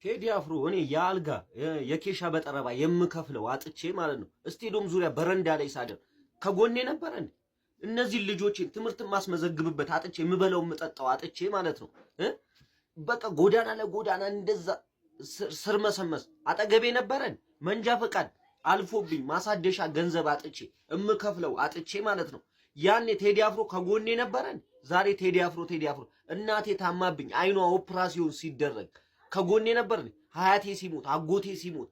ቴዲ አፍሮ እኔ የአልጋ የኬሻ በጠረባ የምከፍለው አጥቼ ማለት ነው። ስቴዲየም ዙሪያ በረንዳ ላይ ሳደር ከጎኔ ነበር እንዴ? እነዚህ ልጆችን ትምህርት ማስመዘግብበት አጥቼ የምበለው የምጠጣው አጥቼ ማለት ነው። በቃ ጎዳና ለጎዳና እንደዛ ስር መሰመስ አጠገቤ ነበረን። መንጃ ፈቃድ አልፎብኝ ማሳደሻ ገንዘብ አጥቼ የምከፍለው አጥቼ ማለት ነው። ያኔ ቴዲ አፍሮ ከጎኔ ነበረን። ዛሬ ቴዲ አፍሮ እናቴ ታማብኝ አይኗ ኦፕራሲዮን ሲደረግ ከጎኔ ነበርን። ሀያቴ ሲሞት አጎቴ ሲሞት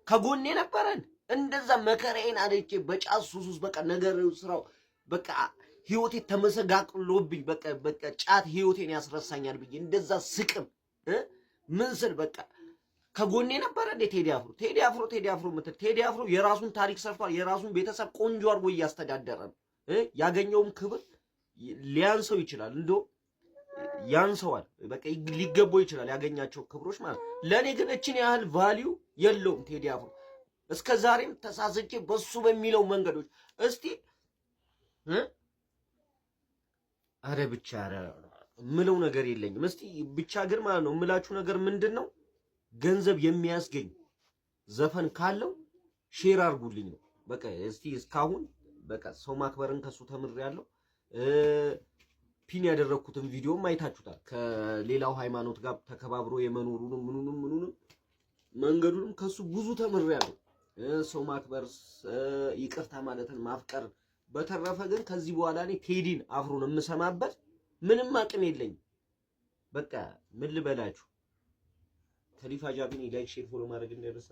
ከጎኔ ነበረን። እንደዛ መከራዬን አለቼ በጫት ሱስ በቃ ነገር ስራው በቃ ህይወቴ ተመሰጋቅሎብኝ በቃ ጫት ህይወቴን ያስረሳኛል ብዬ እንደዛ ስቅም ምን ስል በቃ ከጎኔ ነበረ እንደ ቴዲ አፍሮ ምትል ቴዲ አፍሮ የራሱን ታሪክ ሰርቷል። የራሱን ቤተሰብ ቆንጆ አድርጎ እያስተዳደረ ነው። ያገኘውም ክብር ሊያንሰው ይችላል፣ እንዶ ያንሰዋል፣ በቃ ሊገባው ይችላል ያገኛቸው ክብሮች ማለት። ለኔ ግን እችን ያህል ቫልዩ የለውም ቴዲ አፍሮ። እስከ ዛሬም ተሳስቼ በሱ በሚለው መንገዶች እስቲ አረ ብቻ ምለው ነገር የለኝም። እስቲ ብቻ ግን ማለት ነው ምላችሁ ነገር ምንድነው ገንዘብ የሚያስገኝ ዘፈን ካለው ሼር አድርጉልኝ ነው በቃ። እስቲ እስካሁን በቃ ሰው ማክበርን ከሱ ተምሬያለሁ። ፒን ያደረኩትን ቪዲዮም አይታችሁታል። ከሌላው ሃይማኖት ጋር ተከባብሮ የመኖሩንም ምኑንም መንገዱንም ከሱ ብዙ ተምሬያለሁ። ሰው ማክበር፣ ይቅርታ ማለትን ማፍቀር። በተረፈ ግን ከዚህ በኋላ እኔ ቴዲን አፍሮን የምሰማበት ምንም አቅም የለኝም። በቃ ምን ልበላችሁ። ከሊፋ ጃቢን ላይክ ሼር ፎሎ ማድረግ እንዳይረሳ።